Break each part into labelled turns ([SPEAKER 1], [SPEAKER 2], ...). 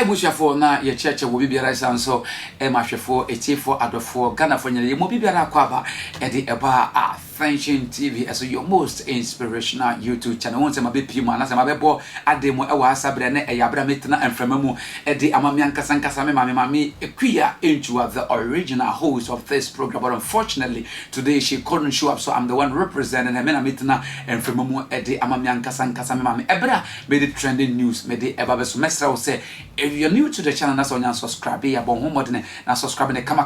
[SPEAKER 1] bushafo na ye cheche wo bibia sanso e mahwefo etifo adofo Ghana fo nyere ye mo bibia akwaba e de eba Attention TV as your most inspirational YouTube channel. Won't say my baby man, I say my baby ademo e wa sabre na e yabra metina enfremamu e de amami ankasa nkasa me mami equia into the original host of this program, but unfortunately today she couldn't show up, so I'm the one representing her. Mena metina enfremamu e de amami ankasa nkasa me mami ebra made it trending news me de eba be so mesra wo say if you're new to the channel na so nya subscribe ya bon homodene na subscribe ne kama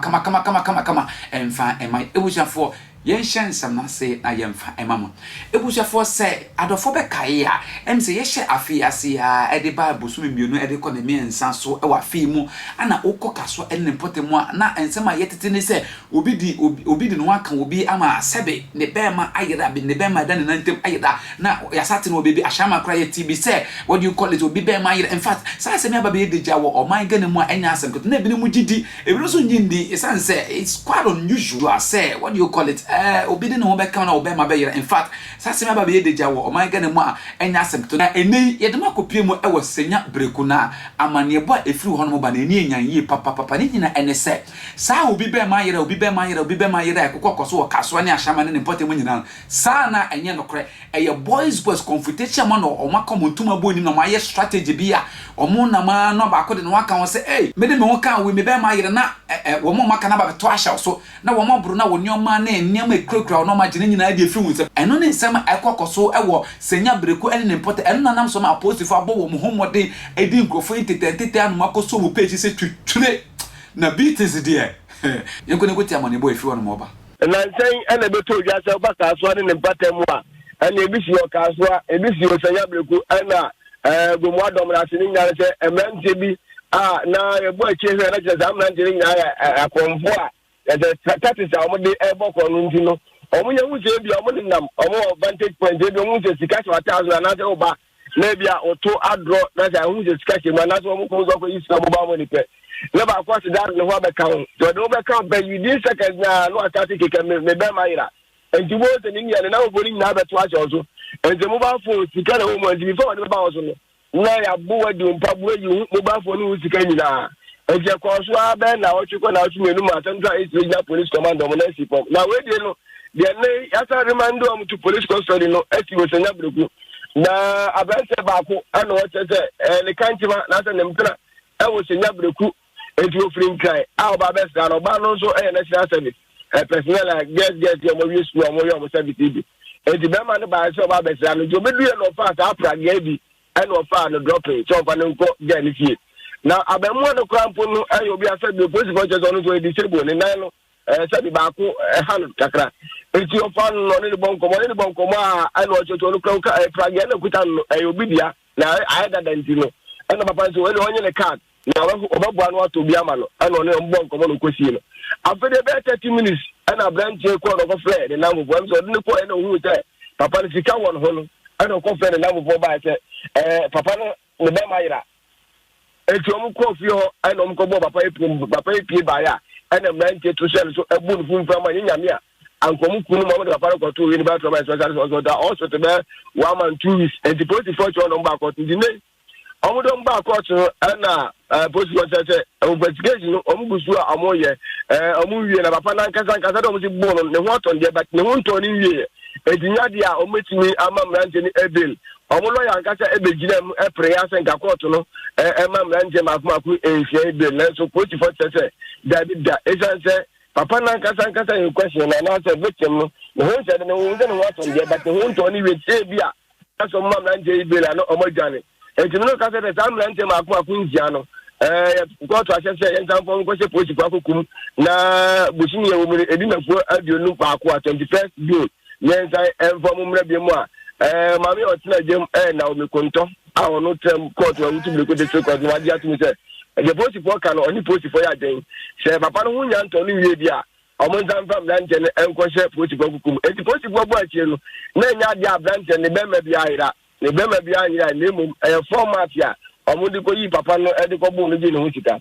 [SPEAKER 1] emfa emai ebuja for yen shansam na say na yemfa emama ebusuafo say adofo be kae a em say ye hye afiase a e de bible so mienu e de konemi ensan so e wa fi mu ana okoka so enne potemu na ensem a yetete ni say obi di no aka obi ama sebe ne bema ayeda bi ne bema dan nantem ayeda na yasate no obi ashama kra ye tb say what do you call it obi bema ayeda. In fact say me aba be deja wo o man gane mu anya asem ko na bi ne mu gidi e bi no so nyindi esan say it's quite unusual say what do you call it obidi no be kan na obema be yere. In fact sase me aba be deja wo o man gane mu a enya asem na eni ye de makopie mu e wo Senya Breku na amane bo efiri ho no ba na eni enyan yi papa ni nyina ene se sa obi be ma yere ekokokoso wo Kasoa ne ashama ne pote mu nyina sa na enye no kre eye boys confrontation ma no o makom ntuma bo ni no ma ye strategy bia o mu na ma no ba ko de no aka won se me de me won kan we me be ma yere na wo mo maka na ba to ahya so na wo mo buru na wo nyoma na eniam ekrakra no ma gine nyina de fi hu se eno ne nsem ekokoso e wo Senya Breku ene ne pote eno na nam so ma positive abo wo mo homode edi nkrofo tete anu makoso wo page se twetwe na beat is there yenko ne goti amane boy fi won mo ba
[SPEAKER 2] na nsen ene beto dwa se ba Kasoa ne mpatem a ene ebisi o Kasoa ebisi o Senya Breku ena gomu adom na sini nyare se emente bi na ebo achi hwe na jeza amante ni nyare akonfo a tatisa omode eboko no ntino omunya wuze bi omode nam omo vantage point bi omu se sika 1000 na se oba na bia oto adro na se omu se sika che na so omu ko zo ko isika mo ba mo ni pe na ba kwa se dar ne ho be kan to do be kan be within seconds na no atati keke me be mayira enti wo se ni nyane na obori na be to ache ozo enti mo ba fo sika na wo mo enti before ne ba ozo no na ya bu wadi mpabu yi mo ba fo ni sika nyina enti Kasoa be na o chiko na o chi menu ma central regional police command mo na sipom na we dey no the lay yata remand am to police custody no eti wo Senya Breku na abante baako ana o tete ne kantima na se ne mtra e wo Senya Breku eti wo free kai a ba be sa no ba no so e national service personnel get your mo use no mo yo mo service bi eti be ma ne ba se ba be sa no jo be du no fa ta pra ga bi ana o fa no drop it so fa no ko ga ni fie na abemu no krampo no ayo bi asa be police for just on so e disable ne nan no sabi baako han kakra enti o fa no ne bonko a ana o chocho no kra pra ga na kuta no ayo bi dia na ayada dantino ana papa so we onye ne card na obabu anu ato bi ama no ana o ne bonko mo no kosi no afede be 30 minutes ana branch ko no ko fre de na mo bo so ne ko ene hu te papa ne sika won ho no ana ko fre de na mo bo ba te papa no ne be mayira eti o mo ko fi ho ana o mo ko bo papa epie ba ya ana branch to sell so ebu no funfa ma nyame a ankomu kunu mo de papa ko to wi ni ba to ba so da also to be 1 and 2 weeks and the police for no ba ko ndi ne omudo mba court na police say investigation omugusu amoye omuwie na papa na nkasa do mo si bo no ne ho to de but ne ho to ni wie edinya dia ometimi ama mranje ni ebel omulo ya nkasa ebegina mu prayer senga court no ma mranje makumaku enfie ebel na so police for say da esanse papa na nkasa in question na say victim no ne ho say ne ho to de but ne ho to ni wie say bia so ma mranje ebel na omojane ejimino ka se da mlante makumaku njia no ko to ahese yentamfo ko se police kwa kokum na bushini ye wo mu edinafu aduonu paako 21st bill yensa enfo mumra bi mu a mami otina jem na omekonto a ono tem court wa mutu Breku de court wa dia tumi se the police for kan oni police for ya den se papa no hunya nto no wie dia omo ntamfa mlante ne enko se police kwa kokum eti police for bo achie no na nya dia mlante ne be ma bi ahira ne be ma bi ahira ne mum format ya omundi ko yi papa no edi ko bu no gi ne ho sika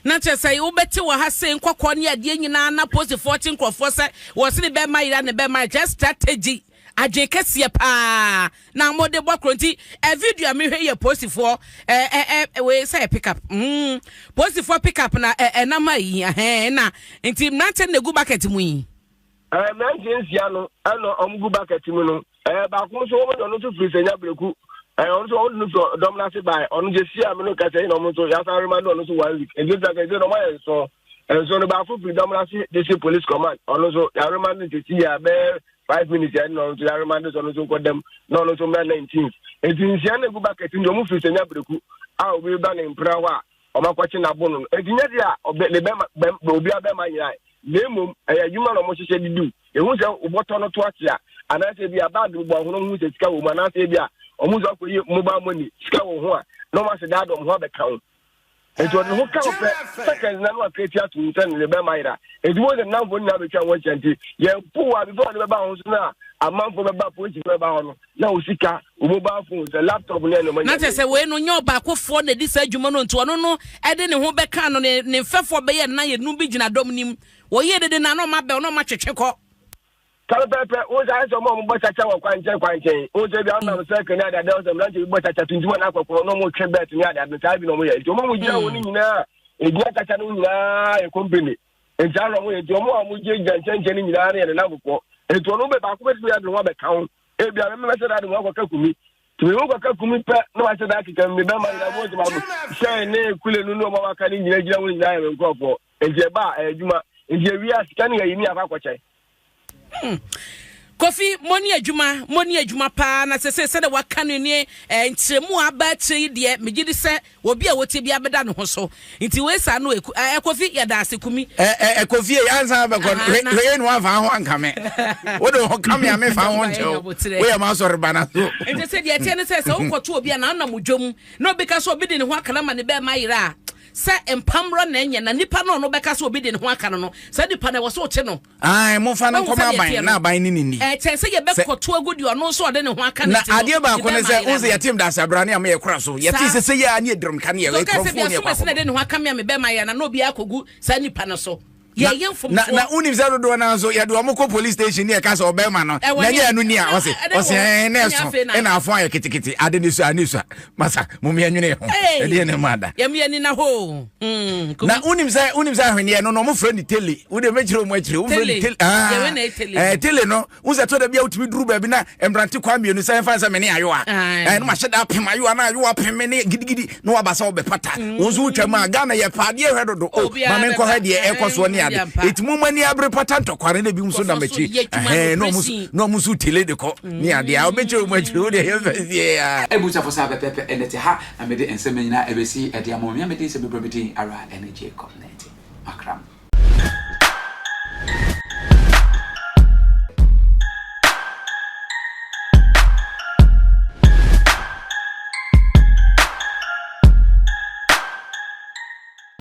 [SPEAKER 3] na chese wo beti wo ha se nkokọ ne ade nyina na post 14 crofo se wo se ne be mayira ne be ma just strategy adwen kese pa na mo de bokro nti e video me hwe ye post for we say pick up post for pick up na na mai na nti mnante na gu bucket mu yi
[SPEAKER 2] Nantia no ano omgu bucket mu no ba ko so wo no to free Senya Breku on so no so dominance by on je sia me no ka say no mo so ya sa remind no so 1 week and just like no my so so no ba for free dominance this police command on so ya remind to see ya be 5 minutes and no so ya remind so no so ko dem no so 19th and nsia na gu bucket no mo free Senya Breku a we ba na impra wa o makwachi na bono edinya dia le be obi abema nyai lemum ayuma no mo hye didu ehu se oboto no to atia anase bia bad bo hono hu se sika wo manase bia omuzo akoyi mobile money sika wo ho a no ma se dadom ho be kan eto no ho ka wo pe second na no aketi atu ntan le be maira eduwo de na fo na be twa wo chanti ye puwa before de be ba ho so na amanfo be ba pochi be ba ho no na o sika o mobile phone the laptop ne no
[SPEAKER 3] na te se we no nyo ba kofo na di sa adwuma no nto no no e de ne ho be kan no ne mfefo be ye na ye nu bi gina dom nim wo ye de na no ma be no ma twetwe ko
[SPEAKER 2] Pepe, who's answer more but I tell quite who's a young second that there was a lunch but I tell you no more trip back to me at the time no way. You know, we are a good company. And John, we do more with you than changing in the area and another for. And to know back with me at the Robert Count. If you remember that I don't want to me. To look at me, no, I said that you can remember I was about saying, couldn't know what can you and go for. And Jeba, Juma, and here we are scanning a year of aqua.
[SPEAKER 3] Kofi money adwuma pa na se de waka no ne ntremu aba tre de me gidi se obi a wote bia beda no ho so nti we sa no Kofi ya da asekumi
[SPEAKER 4] Kofi ya ansa be ko we no afa ho anka me wo de ho kam ya me fa ho nche we ya ma so reba na so
[SPEAKER 3] nti se de tie ne se wokoto obi a na na modwom na obi ka so obi de ne ho akana ma ne be mayira sa empamro na enya na nipa no beka so obi de ne ho aka no sa nipa na wo so oche no
[SPEAKER 4] ai mo fa no koma ban na ban ni ni
[SPEAKER 3] che se ye be koto agudi ono so de ne ho aka
[SPEAKER 4] na ade ba ko ne se unse yatim da sabrane am ye kora so yati se se ya ani edrum kan ye we krofo ne
[SPEAKER 3] ba so de ne ho aka me be ma ya na no bi akogu sa nipa no so
[SPEAKER 4] na unim za do na so ya do amko police station ne ka so obema no na nya anu ni a o se ne so e na afo aye kitikiti ade ni so ani so masa mum ya nwene ho e de ne mada
[SPEAKER 3] ya me ni na ho
[SPEAKER 4] na unim za hwene no mo friend tele wo de mechiro mo achire wo friend tele
[SPEAKER 3] ya we na tele
[SPEAKER 4] tele no wo za to da bia utumi duru ba bi na embrante kwa mienu sa fa sa me ne ayo a no ma hye da pem ayo na ayo pem me ne gidigidi no wa ba sa obepata wo zo utwa Ghana ye paade ye hwedodo o ma me nko ha de e koso ne it mumani abre patanto kware na bi muso na mechi no musu tele de ko ni ade a obecho mu achiro wo de he fazie
[SPEAKER 1] ebucha for sa pepe enete ha na me de ensem nyina ebesi ede amomia me de se bebrobeti ara energy connect makram